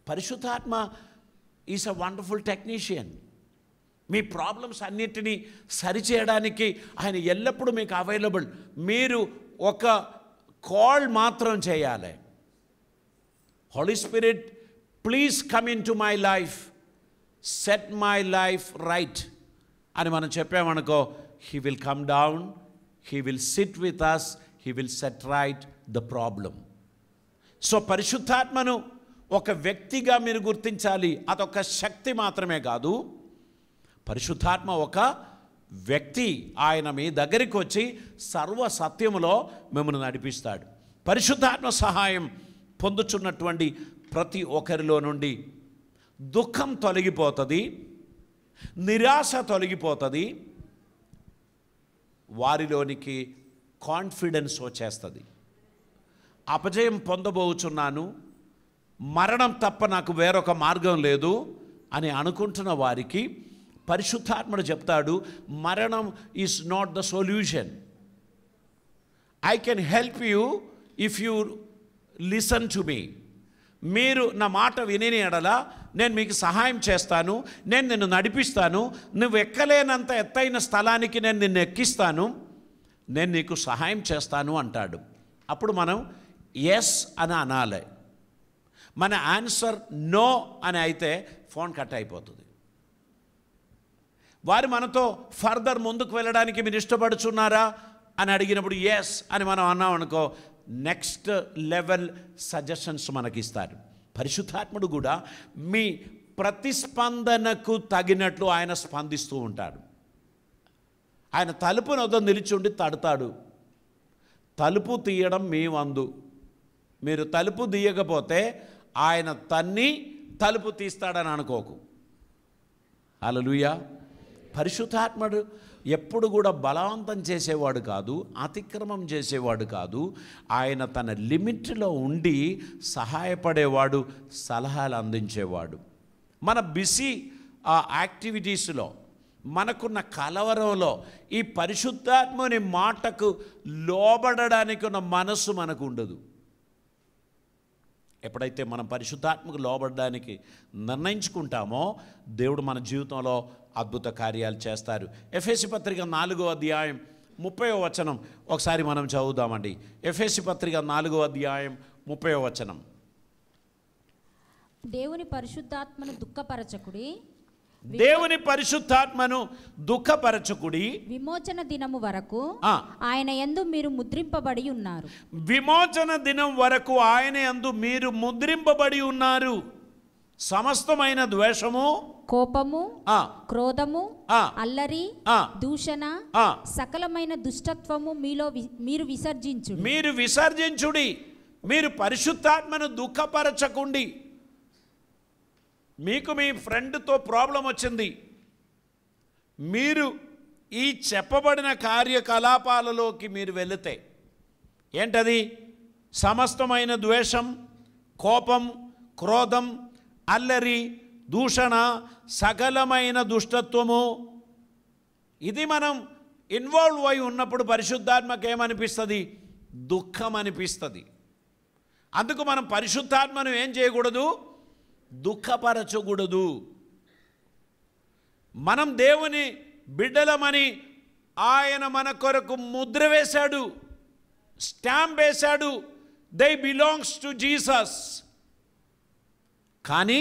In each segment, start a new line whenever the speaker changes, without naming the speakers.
పరిశుద్ధాత్మ is a wonderful technician. Me problems అన్నిటినీ సరిచేయడానికి ఆయన ఎల్లప్పుడూ మీకు అవైలబుల్. మీరు ఒక కాల్ మాత్రం చేయాలి. Holy spirit please come into my life, set my life right అని మనం చెప్పామనుకో, he will come down, he will sit with us, he will set right the problem. So పరిశుద్ధాత్మను ఒక వ్యక్తిగా మీరు గుర్తించాలి. అదొక శక్తి మాత్రమే కాదు, పరిశుద్ధాత్మ ఒక వ్యక్తి. ఆయన మీ దగ్గరికి వచ్చి సర్వ సత్యములో మిమ్మల్ని నడిపిస్తాడు. పరిశుద్ధాత్మ సహాయం పొందుచున్నటువంటి ప్రతి ఒక్కరిలో నుండి దుఃఖం తొలగిపోతుంది, నిరాశ తొలగిపోతుంది, వారిలోనికి కాన్ఫిడెన్స్ వచ్చేస్తుంది. అపజయం పొందబోచున్నాను, మరణం తప్ప నాకు వేరొక మార్గం లేదు అని అనుకుంటున్న వారికి పరిశుద్ధాత్ముడు చెప్తాడు, మరణం is not the solution. I can help you if you listen to me. మీరు నా మాట విని ఎడల నేను మీకు సహాయం చేస్తాను, నేను నిన్ను నడిపిస్తాను, నువ్వు ఎక్కలేనంత ఎత్తైన స్థలానికి నేను నిన్ను ఎక్కిస్తాను, నేను నీకు సహాయం చేస్తాను అంటాడు. అప్పుడు మనం ఎస్ అని అనాలి. మన ఆన్సర్ నో అని అయితే ఫోన్ కట్ అయిపోతుంది. వారు మనతో ఫర్దర్ ముందుకు వెళ్ళడానికి మీరు ఇష్టపడుచున్నారా అని అడిగినప్పుడు ఎస్ అని మనం అన్నాం అనుకో, నెక్స్ట్ లెవెల్ సజెషన్స్ మనకి ఇస్తారు. పరిశుద్ధాత్ముడు కూడా మీ ప్రతిస్పందనకు తగినట్లు ఆయన స్పందిస్తూ ఉంటాడు. ఆయన తలుపుని వద్ద నిలిచుండి తడతాడు. తలుపు తీయడం మీ వందు. మీరు తలుపు తీయకపోతే ఆయన తన్ని తలుపు తీస్తాడని అనుకోకు. హల్లెలూయా. పరిశుద్ధాత్ముడు ఎప్పుడు కూడా బలవంతం చేసేవాడు కాదు, అతిక్రమం చేసేవాడు కాదు. ఆయన తన లిమిట్లో ఉండి సహాయపడేవాడు, సలహాలు అందించేవాడు. మన బిజీ యాక్టివిటీస్లో, మనకున్న కలవరంలో ఈ పరిశుద్ధాత్మని మాటకు లోబడడానికి ఉన్న మనస్సు మనకు ఉండదు. ఎప్పుడైతే మనం పరిశుద్ధాత్మకు లోబడడానికి నిర్ణయించుకుంటామో దేవుడు మన జీవితంలో అద్భుత కార్యాలు చేస్తారు. ఎఫెసీ పత్రిక 4వ అధ్యాయం 30వ వచనం ఒకసారి మనం చదువుదామండి. ఎఫెసీ పత్రిక 4వ అధ్యాయం 30వ వచనం.
దేవుని పరిశుద్ధాత్మను దుఃఖపరచకుడి,
దేవుని పరిశుద్ధాత్మను దుఃఖపరచకుడి,
విమోచన దినము వరకు ఆయన యందు మీరు ముద్రింపబడి ఉన్నారు.
విమోచన దినం వరకు ఆయన యందు మీరు ముద్రింపబడి ఉన్నారు. సమస్తమైన ద్వేషము,
కోపము, క్రోధము, అల్లరి, దూషణ, సకలమైన దుష్టత్వము మీరు విసర్జించుడి. మీరు పరిశుద్ధాత్మను దుఃఖపరచకుండి. మీకు మీ ఫ్రెండ్తో ప్రాబ్లం వచ్చింది, మీరు ఈ చెప్పబడిన కార్యకలాపాలలోకి మీరు వెళితే ఏంటది? సమస్తమైన ద్వేషం, కోపం, క్రోధం, అల్లరి, దూషణ, సకలమైన దుష్టత్వము. ఇది మనం ఇన్వాల్వ్ అయి ఉన్నప్పుడు పరిశుద్ధాత్మకు ఏమనిపిస్తుంది? దుఃఖం అనిపిస్తుంది. అందుకు మనం పరిశుద్ధాత్మను ఏం చేయకూడదు? దుఃఖపరచకూడదు. మనం దేవుని బిడ్డలమని ఆయన మన కొరకు ముద్ర వేశాడు, స్టాంప్ వేశాడు. They belongs to Jesus. కానీ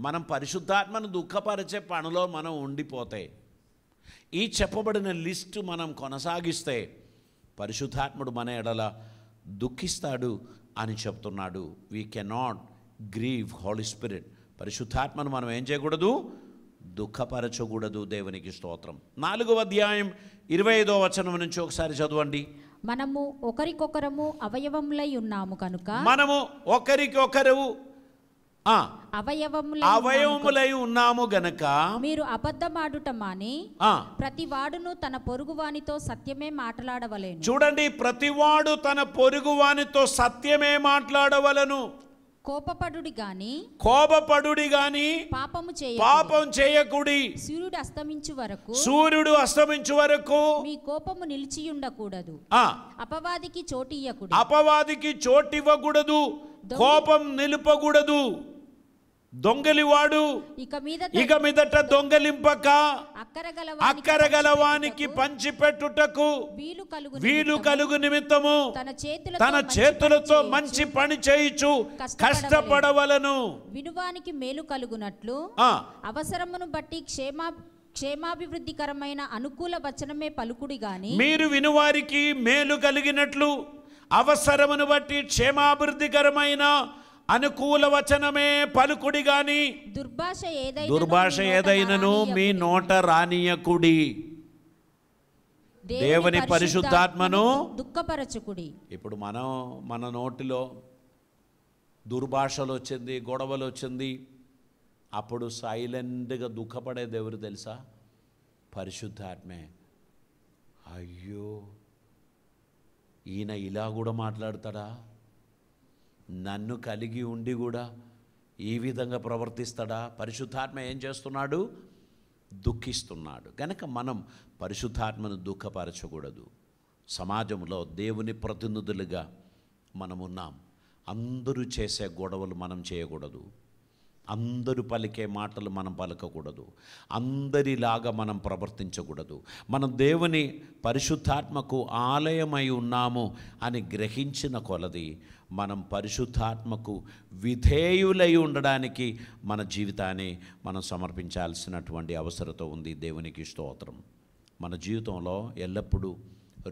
మనం పరిశుద్ధాత్మను దుఃఖపరిచే పనిలో మనం ఉండిపోతే, ఈ చెప్పబడిన లిస్టు మనం కొనసాగిస్తే పరిశుద్ధాత్ముడు మన ఎడల దుఃఖిస్తాడు అని చెప్తున్నాడు. We cannot grieve Holy Spirit. పరిశుద్ధాత్మను మనం ఏం చేయకూడదు? దుఃఖపరచకూడదు. దేవునికి స్తోత్రం. 4వ అధ్యాయం 25వ వచనం నుంచి ఒకసారి చదవండి. మనము ఒకరికొకరము అవయవములై ఉన్నాము కనుక,
మనము ఒకరికొకరు అవయవములై ఉన్నాము గనక
మీరు అబద్ధమాడుట మాని ప్రతివాడును తన పొరుగువానితో సత్యమే మాట్లాడవలెను.
చూడండి, ప్రతివాడు తన పొరుగువానితో సత్యమే మాట్లాడవలను.
కోపపడుడి గాని
పాపం చేయకుడి. సూర్యుడు అస్తమించు వరకు
మీ కోపము నిలిచి ఉండకూడదు. అపవాదికి చోటివ్వకూడదు.
కోపం నిలుపకూడదు.
దొంగలివాడు ఇక మీదట దొంగలింపక అక్కరగలవానికి పంచిపెట్టుటకు వీలు కలుగు నిమిత్తము తన చేతులతో మంచి పని చేయుచు కష్టపడవలను.
వినువానికి మేలు కలుగునట్లు అవసరమును బట్టి క్షేమాభివృద్ధికరమైన అనుకూల వచనమే పలుకుడి గాని,
మీరు వినువారికి మేలు కలిగినట్లు అవసరమును బట్టి క్షేమాభివృద్ధికరమైన అనుకూల వచనమే పలుకుడి గాని దుర్భాష ఏదైనను మీ నోట రానియకుడి. దేవుని పరిశుద్ధాత్మను
దుఃఖపరచుకుడి.
ఇప్పుడు మన నోటిలో దుర్భాషలు వచ్చింది, గొడవలు వచ్చింది, అప్పుడు సైలెంట్గా దుఃఖపడేది ఎవరు తెలుసా? పరిశుద్ధాత్మే. అయ్యో, ఈయన ఇలా కూడా మాట్లాడతాడా, నన్ను కలిగి ఉండి కూడా ఈ విధంగా ప్రవర్తిస్తాడా? పరిశుద్ధాత్మ ఏం చేస్తున్నాడు? దుఃఖిస్తున్నాడు. కనుక మనం పరిశుద్ధాత్మను దుఃఖపరచకూడదు. సమాజంలో దేవుని ప్రతినిధులుగా మనమున్నాం. అందరూ చేసే గొడవలు మనం చేయకూడదు. అందరూ పలికే మాటలు మనం పలకకూడదు. అందరిలాగా మనం ప్రవర్తించకూడదు. మనం దేవుని పరిశుద్ధాత్మకు ఆలయమై ఉన్నాము అని గ్రహించిన కొలది మనం పరిశుద్ధాత్మకు విధేయులై ఉండడానికి మన జీవితాన్ని మనం సమర్పించాల్సినటువంటి అవసరత ఉంది. దేవునికి స్తోత్రం. మన జీవితంలో ఎల్లప్పుడూ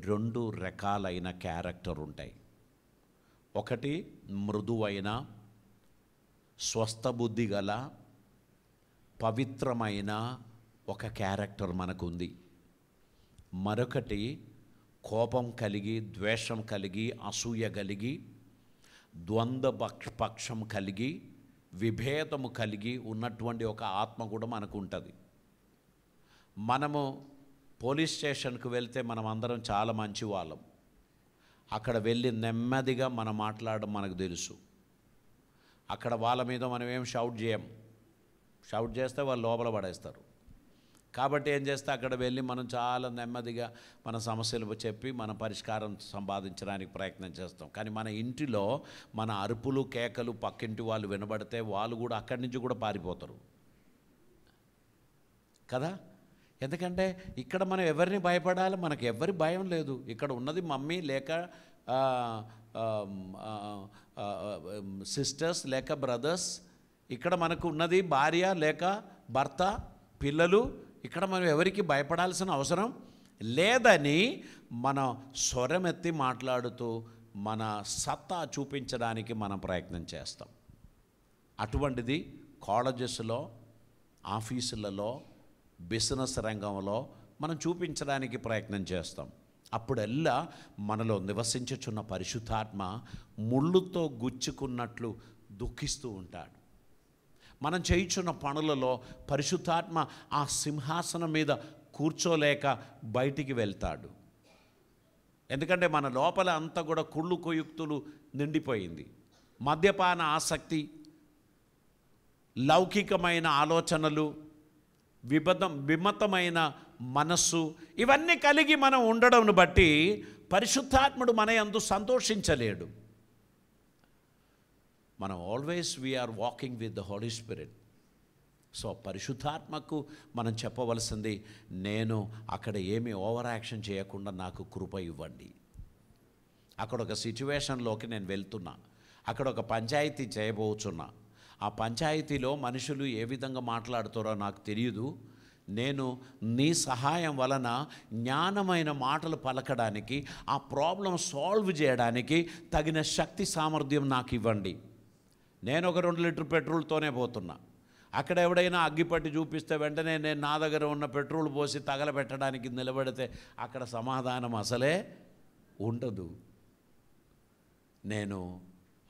2 రకాలైన క్యారెక్టర్ ఉంటాయి. ఒకటి మృదువైన, స్వస్థ బుద్ధి గల, పవిత్రమైన ఒక క్యారెక్టర్ మనకుంది. మరొకటి కోపం కలిగి, ద్వేషం కలిగి, అసూయ కలిగి, ద్వంద్వపక్షం కలిగి, విభేదము కలిగి ఉన్నటువంటి ఒక ఆత్మ కూడా మనకు ఉంటుంది. మనము పోలీస్ స్టేషన్కి వెళ్తే మనం అందరం చాలా మంచి వాళ్ళం. అక్కడ వెళ్ళి నెమ్మదిగా మనం మాట్లాడడం మనకు తెలుసు. అక్కడ వాళ్ళ మీద మనం ఏం షౌట్ చేయం. షౌట్ చేస్తే వాళ్ళు లోపల పడేస్తారు. కాబట్టి ఏం చేస్తే అక్కడ వెళ్ళి మనం చాలా నెమ్మదిగా మన సమస్యలు చెప్పి మన పరిష్కారం సంపాదించడానికి ప్రయత్నం చేస్తాం. కానీ మన ఇంటిలో మన అరుపులు, కేకలు పక్కింటి వాళ్ళు వినబడితే వాళ్ళు కూడా అక్కడి నుంచి కూడా పారిపోతారు కదా. ఎందుకంటే ఇక్కడ మనం ఎవరిని భయపడాలి? మనకు ఎవరి భయం లేదు. ఇక్కడ ఉన్నది మమ్మీ లేక సిస్టర్స్ లేక బ్రదర్స్, ఇక్కడ మనకు ఉన్నది భార్య లేక భర్త, పిల్లలు. ఇక్కడ మనం ఎవరికి భయపడాల్సిన అవసరం లేదని మన స్వరమెత్తి మాట్లాడుతూ మన సత్తా చూపించడానికి మనం ప్రయత్నం చేస్తాం. అటువంటిది కాలేజెస్లో, ఆఫీసులలో, బిజినెస్ రంగంలో మనం చూపించడానికి ప్రయత్నం చేస్తాం. అప్పుడల్లా మనలో నివసించుచున్న పరిశుద్ధాత్మ ముళ్ళుతో గుచ్చుకున్నట్లు దుఃఖిస్తూ ఉంటాడు. మనం చేయుచున్న పనులలో పరిశుద్ధాత్మ ఆ సింహాసనం మీద కూర్చోలేక బయటికి వెళ్తాడు. ఎందుకంటే మన లోపల అంతా కూడా కుళ్ళు కుయుక్తులు నిండిపోయింది. మద్యపాన ఆసక్తి, లౌకికమైన ఆలోచనలు, విమతమైన మనస్సు, ఇవన్నీ కలిగి మనం ఉండడం బట్టి పరిశుద్ధాత్ముడు మన యందు సంతోషించలేడు. మనం always we are walking with the holy spirit. So పరిశుద్ధాత్మకు మనం చెప్పవలసింది, నేను అక్కడ ఏమీ ఓవర్ యాక్షన్ చేయకుండా నాకు కృప ఇవ్వండి. అక్కడ ఒక సిచ్యువేషన్లోకి నేను వెళ్తున్నా, అక్కడ ఒక పంచాయతీ చేయబోతున్నా. ఆ పంచాయతీలో మనుషులు ఏ విధంగా మాట్లాడుతారో నాకు తెలియదు. నేను నీ సహాయం వలన జ్ఞానమైన మాటలు పలకడానికి, ఆ ప్రాబ్లం సాల్వ్ చేయడానికి తగిన శక్తి సామర్థ్యం నాకు ఇవ్వండి. నేను ఒక 2 లీటర్ పెట్రోల్తోనే పోతున్నా. అక్కడ ఎవడైనా అగ్గిపట్టి చూపిస్తే వెంటనే నేను నా దగ్గర ఉన్న పెట్రోల్ పోసి తగలబెట్టడానికి నిలబడితే అక్కడ సమాధానం అసలే ఉండదు. నేను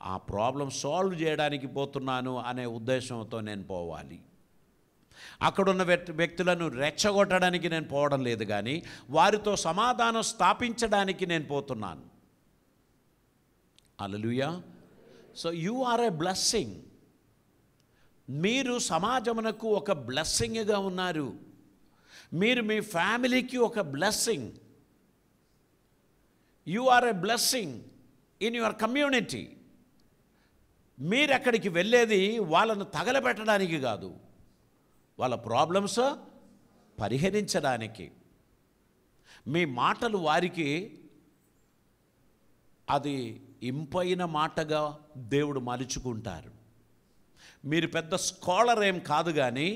ఆ ప్రాబ్లం సాల్వ్ చేయడానికి పోతున్నాను అనే ఉద్దేశంతో నేను పోవాలి. అక్కడున్న వ్యక్తులను రెచ్చగొట్టడానికి నేను పోవడం లేదు, కానీ వారితో సమాధానం స్థాపించడానికి నేను పోతున్నాను. Hallelujah. So you are a blessing. మీరు సమాజమునకు ఒక బ్లెస్సింగ్గా ఉన్నారు. మీరు మీ ఫ్యామిలీకి ఒక blessing. You are a blessing in your community.
మీరు అక్కడికి వెళ్ళేది వాళ్ళను తగలబెట్టడానికి కాదు, వాళ్ళ ప్రాబ్లమ్స్ పరిహరించడానికి. మీ మాటలు వారికి అది ఇంపైన మాటగా దేవుడు మలుచుకుంటారు. మీరు పెద్ద స్కాలర్ ఏం కాదు కానీ,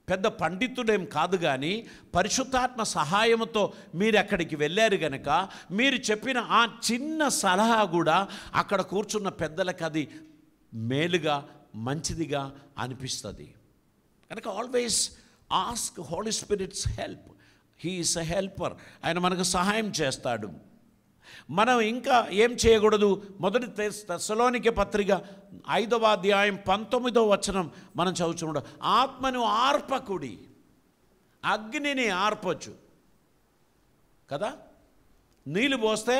పెద్ద పండితుడేం కాదు కానీ, పరిశుద్ధాత్మ సహాయంతో మీరు అక్కడికి వెళ్ళారు కనుక మీరు చెప్పిన ఆ చిన్న సలహా కూడా అక్కడ కూర్చున్న పెద్దలకు అది మేలుగా మంచిదిగా అనిపిస్తుంది. కనుక always ask Holy Spirit's help. He is a helper. ఆయన మనకు సహాయం చేస్తాడు. మనం ఇంకా ఏం చేయకూడదు? మొదటి తెస్సలోనికే పత్రిక 5వ అధ్యాయం 19వ వచనం మనం చదువుతున్నాం. ఆత్మను ఆర్పకుడి. అగ్నిని ఆర్పొచ్చు కదా, నీళ్ళు పోస్తే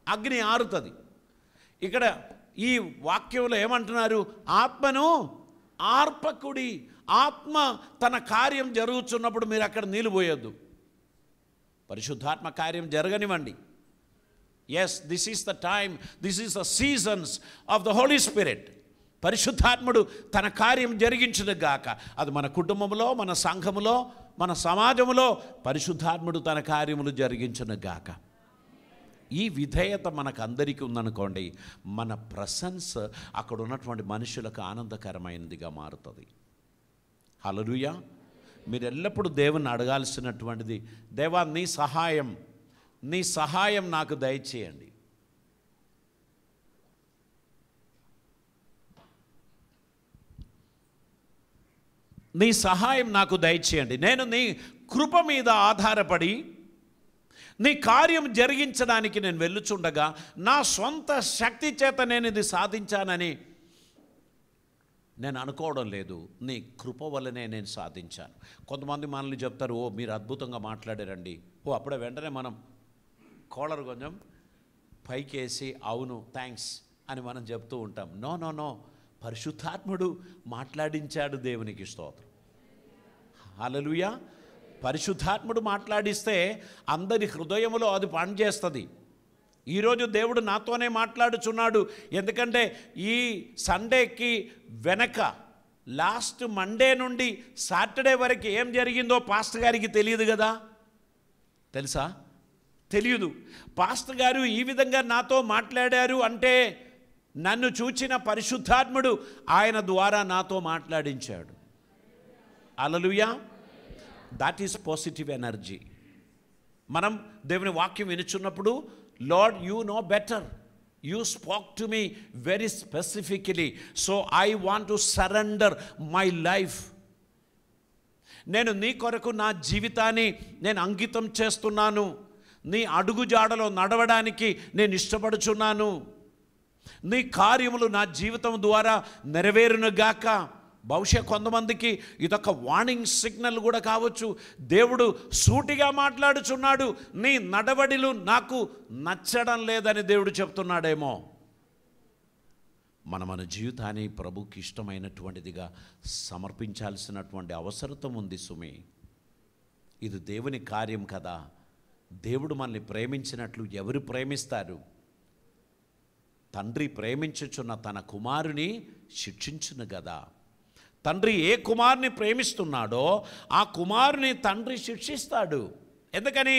అగ్ని ఆరుతుంది. ఇక్కడ ఈ వాక్యంలో ఏమంటున్నారు? ఆత్మను ఆర్పకుడి. ఆత్మ తన కార్యం జరుగుతున్నప్పుడు మీరు అక్కడ నీళ్ళు పోయొద్దు. పరిశుద్ధాత్మ కార్యం జరగనివ్వండి. Yes, this is the time, this is the seasons of the holy spirit. పరిశుద్ధాత్ముడు తన కార్యం జరిగించును గాక. అది మన కుటుంబంలో, మన సంఘములో, మన సమాజంలో పరిశుద్ధాత్ముడు తన కార్యములు జరిగించును గాక. ఈ విధేయత మనకు అందరికీ ఉందనుకోండి, మన ప్రశంస అక్కడ ఉన్నటువంటి మనుషులకు ఆనందకరమైనదిగా మారుతుంది. హల్లెలూయా. మీరు ఎల్లప్పుడూ దేవుని అడగాల్సినటువంటిది, దేవా నీ సహాయం నాకు దయచేయండి. నీ సహాయం నాకు దయచేయండి. నేను నీ కృప మీద ఆధారపడి నీ కార్యం జరిగించడానికి నేను వెళ్ళుచుండగా నా సొంత శక్తి చేత నేను ఇది సాధించానని నేను అనుకోవడం లేదు. నీ కృప వల్లనే నేను సాధించాను. కొంతమంది మనల్ని చెప్తారు, ఓ మీరు అద్భుతంగా మాట్లాడారండి. అప్పుడే వెంటనే మనం కోళరు కొంచెం పైకేసి అవును థ్యాంక్స్ అని మనం చెప్తూ ఉంటాం. నో, పరిశుద్ధాత్ముడు మాట్లాడించాడు. దేవునికి స్తోత్రం. హల్లెలూయా. పరిశుద్ధాత్ముడు మాట్లాడిస్తే అందరి హృదయములో అది పనిచేస్తుంది. ఈరోజు దేవుడు నాతోనే మాట్లాడుచున్నాడు. ఎందుకంటే ఈ సండేకి వెనక లాస్ట్ మండే నుండి సాటర్డే వరకు ఏం జరిగిందో పాస్టర్ గారికి తెలియదు కదా. తెలుసా? తెలియదు. పాస్టర్ గారు ఈ విధంగా నాతో మాట్లాడారు అంటే నన్ను చూచిన పరిశుద్ధాత్ముడు ఆయన ద్వారా నాతో మాట్లాడించాడు. Hallelujah. That is positive energy. మనం దేవుని వాక్యం వినుచున్నప్పుడు, Lord you know better, you spoke to me very specifically, so I want to surrender my life. నేను నీ కొరకు నా జీవితాన్ని నేను అంకితం చేస్తున్నాను. నీ అడుగుజాడలో నడవడానికి నేను ఇష్టపడుచున్నాను. నీ కార్యములు నా జీవితం ద్వారా నెరవేరునుగాక. బహుశా కొంతమందికి ఇదొక వార్నింగ్ సిగ్నల్ కూడా కావచ్చు. దేవుడు సూటిగా మాట్లాడుచున్నాడు, నీ నడవడిలు నాకు నచ్చడం లేదని దేవుడు చెప్తున్నాడేమో. మన జీవితాన్ని ప్రభుకి ఇష్టమైనటువంటిదిగా సమర్పించాల్సినటువంటి అవసరం ఉంది సుమి. ఇది దేవుని కార్యం కదా. దేవుడు మనల్ని ప్రేమించినట్లు ఎవరు ప్రేమిస్తారు? తండ్రి ప్రేమించుచున్న తన కుమారుని శిక్షించును కదా. తండ్రి ఏ కుమారుని ప్రేమిస్తున్నాడో ఆ కుమారుని తండ్రి శిక్షిస్తాడు. ఎందుకని?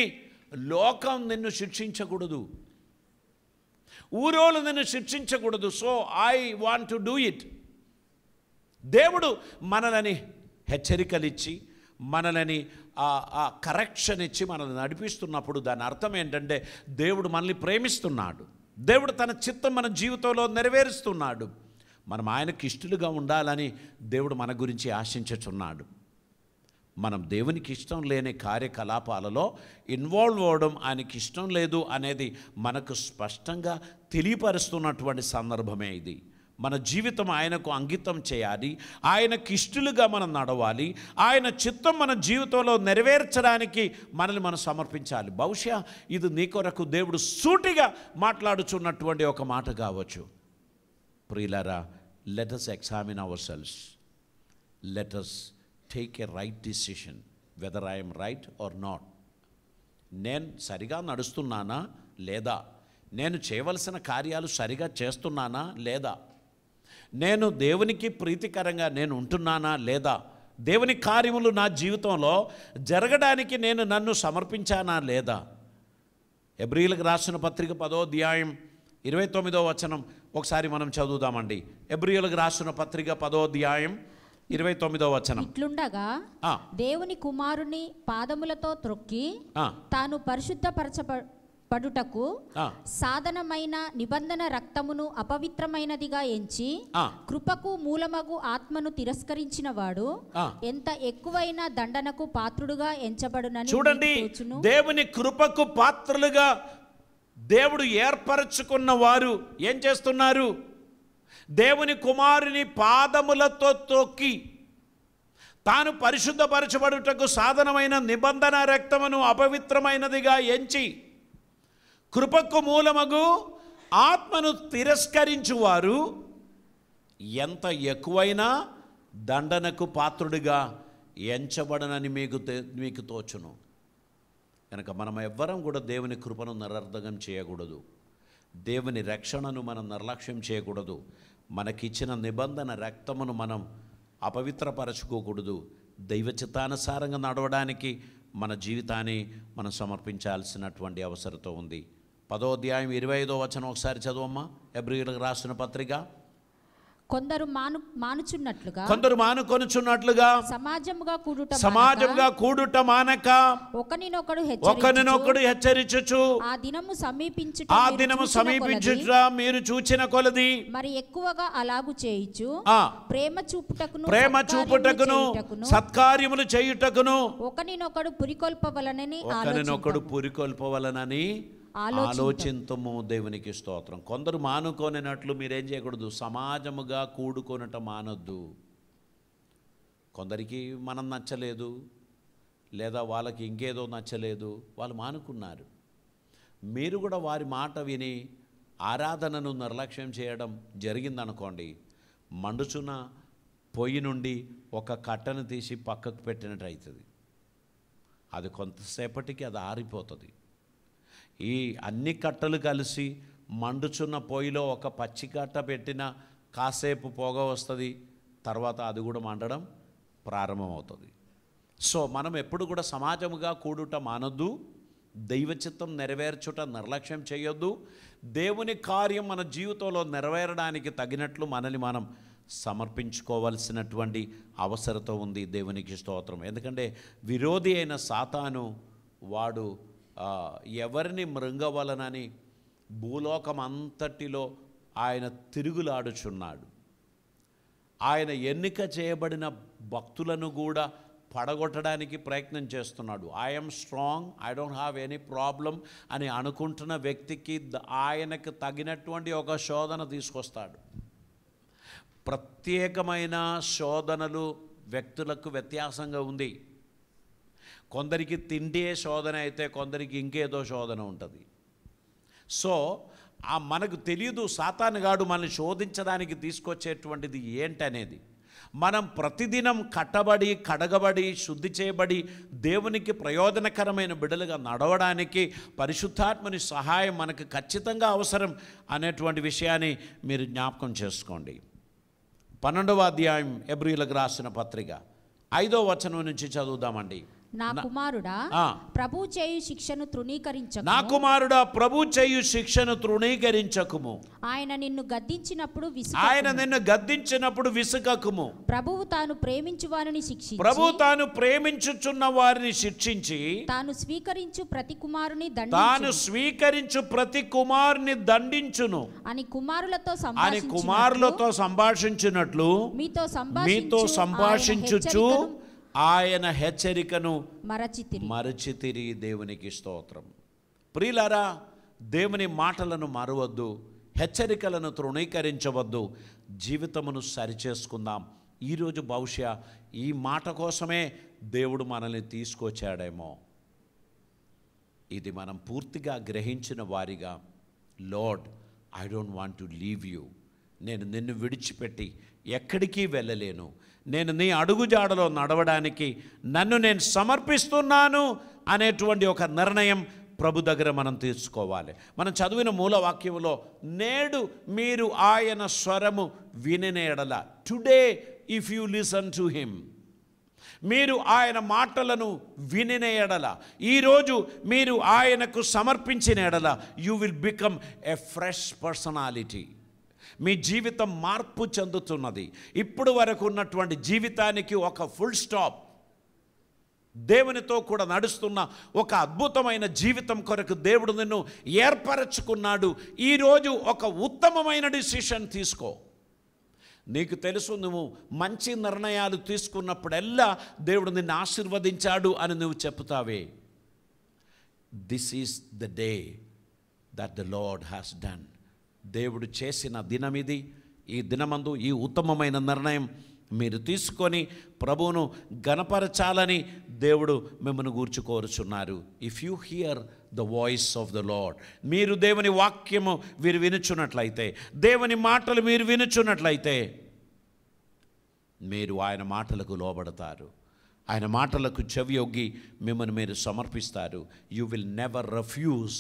లోకం నిన్ను శిక్షించకూడదు, ఊరోళ్ళు నిన్ను శిక్షించకూడదు. So I want to do it. దేవుడు మనలని హెచ్చరికలిచ్చి మనలని కరెక్షన్ ఇచ్చి మనల్ని నడిపిస్తున్నప్పుడు దాని అర్థం ఏంటంటే దేవుడు మనల్ని ప్రేమిస్తున్నాడు. దేవుడు తన చిత్తం మన జీవితంలో నెరవేరుస్తున్నాడు. మనం ఆయనకి ఇష్టలుగా ఉండాలని దేవుడు మన గురించి ఆశించుచున్నాడు. మనం దేవునికి ఇష్టం లేని కార్యకలాపాలలో ఇన్వాల్వ్ అవ్వడం ఆయనకి ఇష్టం లేదు అనేది మనకు స్పష్టంగా తెలియపరుస్తున్నటువంటి సందర్భమే ఇది. మన జీవితం ఆయనకు అంకితం చేయాలి, ఆయనకి ఇష్టలుగా మనం నడవాలి, ఆయన చిత్తం మన జీవితంలో నెరవేర్చడానికి మనల్ని మనం సమర్పించాలి. బహుశా ఇది నీ కొరకు దేవుడు సూటిగా మాట్లాడుచున్నటువంటి ఒక మాట కావచ్చు. ప్రియులారా, let us examine ourselves. Let us take a right decision whether I am right or not. నేను సరిగా నడుస్తున్నానా లేదా? నేను చేయవలసిన కార్యాలు సరిగా చేస్తున్నానా లేదా?
నేను దేవునికి ప్రీతికరంగా నేను ఉంటున్నానా లేదా, దేవుని కార్యములు నా జీవితంలో జరగడానికి నేను నన్ను సమర్పించానా లేదా. హెబ్రీయులకు రాసిన పత్రిక 10వ అధ్యాయం 29వ వచనం ఒకసారి మనం చదువుదామండి. హెబ్రీయులకు రాసిన పత్రిక 10వ అధ్యాయం 29వ వచనం.
ఇట్లుండగా దేవుని కుమారుని పాదములతో త్రొక్కి తాను పరిశుద్ధపరచబడుటకు సాధనమైన నిబంధన రక్తమును అపవిత్రమైనదిగా ఎంచి కృపకు మూలమగు ఆత్మను తిరస్కరించిన వాడు ఎంత ఎక్కువైన దండనకు పాత్రుడుగా ఎంచబడునని
చూడండి. దేవుని కృపకు పాత్రులుగా దేవుడు ఏర్పరచుకున్న వారు ఏం చేస్తున్నారు? దేవుని కుమారుని పాదములతో తొక్కి తాను పరిశుద్ధపరచబడుటకు సాధనమైన నిబంధన రక్తమును అపవిత్రమైనదిగా ఎంచి కృపకు మూలమగు ఆత్మను తిరస్కరించువారు ఎంత ఎక్కువైనా దండనకు పాత్రుడిగా ఎంచబడనని మీకు తోచును. కనుక మనం ఎవ్వరం కూడా దేవుని కృపను నిరర్ధకం చేయకూడదు. దేవుని రక్షణను మనం నిర్లక్ష్యం చేయకూడదు. మనకిచ్చిన నిబంధన రక్తమును మనం అపవిత్రపరచుకోకూడదు. దైవ చిత్తానుసారంగా నడవడానికి మన జీవితాన్ని మనం సమర్పించాల్సినటువంటి అవసరత ఉంది. 10వ అధ్యాయం 25వ వచనం ఒకసారి చదవమ్మా. హెబ్రీయులకు రాసిన పత్రిక.
కొందరు మానుచున్నట్లుగా
కొందరు మానుకొనుచున్నట్లుగా సమాజముగా కూడుట మానక ఒకరినొకడు హెచ్చరించుచు ఆ దినము సమీపించుట మీరు చూచిన కొలది
మరి ఎక్కువగా అలాగు చేయుచు ప్రేమ చూపుటకును
సత్కార్యములు చేయుటకును
ఒకరినొకడు
పురికొల్పవలనని ఆలోచింతము. దేవునికి స్తోత్రం. కొందరు మానుకొనినట్లు మీరేం చేయకూడదు? సమాజముగా కూడుకొనట మానొద్దు. కొందరికి మనం నచ్చలేదు, లేదా వాళ్ళకి ఇంకేదో నచ్చలేదు, వాళ్ళు మానుకున్నారు. మీరు కూడా వారి మాట విని ఆరాధనను నిర్లక్ష్యం చేయడం జరిగిందనుకోండి, మండుచున్న పొయ్యి నుండి ఒక కట్టను తీసి పక్కకు పెట్టినట్టు అవుతుంది. అది కొంతసేపటికి అది ఆరిపోతుంది. ఈ అన్ని కట్టలు కలిసి మండుచున్న పొయ్యిలో ఒక పచ్చి కట్ట పెట్టిన కాసేపు పొగ వస్తుంది, తర్వాత అది కూడా మండడం ప్రారంభమవుతుంది. సో మనం ఎప్పుడు కూడా సమాజముగా కూడుట మానొద్దు. దైవ చిత్తం నెరవేర్చుట నిర్లక్ష్యం చేయొద్దు. దేవుని కార్యం మన జీవితంలో నెరవేరడానికి తగినట్లు మనల్ని మనం సమర్పించుకోవాల్సినటువంటి అవసరత ఉంది. దేవునికి స్తోత్రం. ఎందుకంటే విరోధి అయిన సాతాను వాడు ఎవరిని మృంగవలనని భూలోకం అంతటిలో ఆయన తిరుగులాడుచున్నాడు. ఆయన ఎన్నిక చేయబడిన భక్తులను కూడా పడగొట్టడానికి ప్రయత్నం చేస్తున్నాడు. I'm strong, I don't have any problem అని అనుకుంటున్న వ్యక్తికి ఆయనకు తగినటువంటి ఒక శోధన తీసుకొస్తాడు. ప్రత్యేకమైన శోధనలు వ్యక్తులకు వ్యత్యాసంగా ఉంది. కొందరికి తిండే శోధన అయితే కొందరికి ఇంకేదో శోధన ఉంటుంది. సో మనకు తెలియదు సాతానుగాడు మనల్ని శోధించడానికి తీసుకొచ్చేటువంటిది ఏంటనేది. మనం ప్రతిదినం కట్టబడి కడగబడి శుద్ధి చేయబడి దేవునికి ప్రయోజనకరమైన బిడ్డలుగా నడవడానికి పరిశుద్ధాత్మని సహాయం మనకు ఖచ్చితంగా అవసరం అనేటువంటి విషయాన్ని మీరు జ్ఞాపకం చేసుకోండి. 12వ అధ్యాయం హెబ్రీయులకు రాసిన పత్రిక 5వ వచనం నుంచి చదువుదామండి.
నా కుమారుడా ప్రభు చేయు శిక్షను తృణీకరించకుము.
నా కుమారుడా ప్రభు చేయు శిక్షను తృణీకరించకుము.
ఆయన నిన్ను గద్దించినప్పుడు విసుకకుము.
ప్రభువు తాను ప్రేమించుచున్న వారిని శిక్షించి తాను స్వీకరించు ప్రతి కుమారుని దండించును అని కుమారులతో సంభాషించినట్లు మీతో సంభాషించుచు ఆయన హెచ్చరికను మరచితిరి. దేవునికి స్తోత్రం. ప్రియులారా, దేవుని మాటలను మరవద్దు, హెచ్చరికలను తృణీకరించవద్దు. జీవితమును సరిచేసుకుందాం. ఈరోజు బహుశా ఈ మాట కోసమే దేవుడు మనల్ని తీసుకొచ్చాడేమో. ఇది మనం పూర్తిగా గ్రహించిన వారిగా, lord I don't want to leave you, నేను నిన్ను విడిచిపెట్టి ఎక్కడికి వెళ్ళలేను, నేను నీ అడుగుజాడలో నడవడానికి నన్ను నేను సమర్పిస్తున్నాను అనేటువంటి ఒక నిర్ణయం ప్రభు దగ్గర మనం తీర్చుకోవాలి. మనం చదివిన మూల వాక్యంలో నేడు మీరు ఆయన స్వరము వినిన ఎడల, today if you listen to him, మీరు ఆయన మాటలను వినిన ఎడల, ఈరోజు మీరు ఆయనకు సమర్పించిన ఎడల, you will become a fresh personality. మీ జీవితం మార్పు చెందుతున్నది. ఇప్పుడు వరకు ఉన్నటువంటి జీవితానికి ఒక ఫుల్ స్టాప్. దేవునితో కూడా నడుస్తున్న ఒక అద్భుతమైన జీవితం కొరకు దేవుడు నిన్ను ఏర్పరచుకున్నాడు. ఈరోజు ఒక ఉత్తమమైన డిసిషన్ తీసుకో. నీకు తెలుసు, నువ్వు మంచి నిర్ణయాలు తీసుకున్నప్పుడల్లా దేవుడు నిన్ను ఆశీర్వదించాడు అని నువ్వు చెప్తావే. This is the day that the Lord has done. దేవుడు చేసిన దినం ఇది. ఈ దినమందు ఈ ఉత్తమమైన నిర్ణయం మీరు తీసుకొని ప్రభువును గణపరచాలని దేవుడు మిమ్మల్ని గూర్చి కోరుచున్నారు. If you hear the voice of the Lord, మీరు దేవుని వాక్యము మీరు వినుచున్నట్లయితే, దేవుని మాటలు మీరు వినుచున్నట్లయితే, మీరు ఆయన మాటలకు లోబడతారు. ఆయన మాటలకు చెవియొగ్గి మిమ్మల్ని మీరు సమర్పిస్తారు. You will never refuse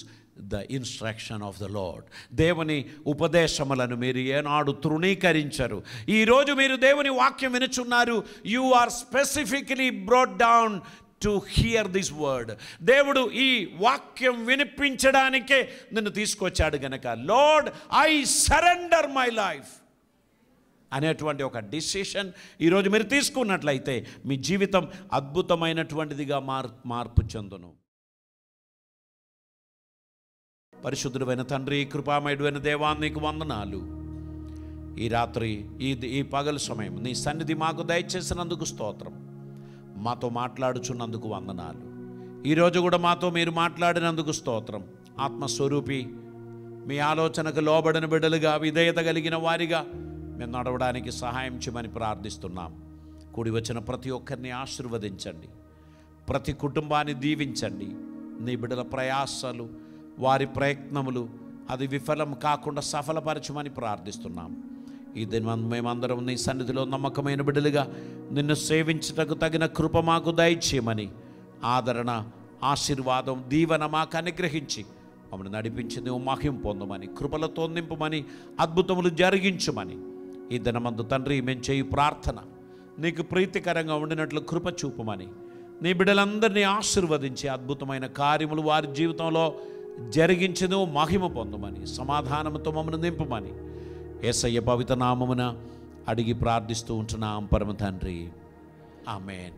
the instruction of the Lord. దేవుని ఉపదేశములను మీరు ఏనాడు తృణీకరించరు. ఈరోజు మీరు దేవుని వాక్యం వినుచున్నారు. You are specifically brought down to hear this word. దేవుడు ఈ వాక్యం వినిపించడానికే నిన్ను తీసుకొచ్చాడు గనక, Lord I surrender my life అనేటువంటి ఒక డిసిషన్ ఈరోజు మీరు తీసుకున్నట్లయితే మీ జీవితం అద్భుతమైనటువంటిదిగా మార్పు చెందును. పరిశుద్ధుడైన తండ్రి, కృపామయుడైన దేవా, నీకు వందనాలు. ఈ రాత్రి ఈ పగలు సమయం నీ సన్నిధి మాకు దయచేసినందుకు స్తోత్రం. మాతో మాట్లాడుచున్నందుకు వందనాలు. ఈరోజు కూడా మాతో మీరు మాట్లాడినందుకు స్తోత్రం. ఆత్మస్వరూపి, మీ ఆలోచనకు లోబడిన బిడ్డలుగా, విధేయత కలిగిన వారిగా మేము నడవడానికి సహాయం చేయమని ప్రార్థిస్తున్నాం. కూడి వచ్చిన ప్రతి ఒక్కరిని ఆశీర్వదించండి. ప్రతి కుటుంబాన్ని దీవించండి. నీ బిడ్డల ప్రయాసాలు, వారి ప్రయత్నములు అది విఫలం కాకుండా సఫలపరచమని ప్రార్థిస్తున్నాం. ఈ దినం మేమందరం నీ సన్నిధిలో నమ్మకమైన బిడ్డలుగా నిన్ను సేవించుటకు తగిన కృప మాకు దయచేయమని, ఆదరణ, ఆశీర్వాదం, దీవెన మాకు అనుగ్రహించి మమ్మల్ని నడిపించి నువ్వు మహిమ పొందమని, కృపలతో నింపమని, అద్భుతములు జరిగించమని ఈ దినమందు తండ్రి మేము చేయు ప్రార్థన నీకు ప్రీతికరంగా ఉండినట్లు కృప చూపమని, నీ బిడ్డలందరినీ ఆశీర్వదించి అద్భుతమైన కార్యములు వారి జీవితంలో జరిగించి నువ్వు మహిమ పొందమని, సమాధానంతో మమ్మల్ని నింపమని యేసయ్య పవిత్ర నామమున అడిగి ప్రార్థిస్తూ ఉంటున్నాం పరమ తండ్రి. ఆమేన్.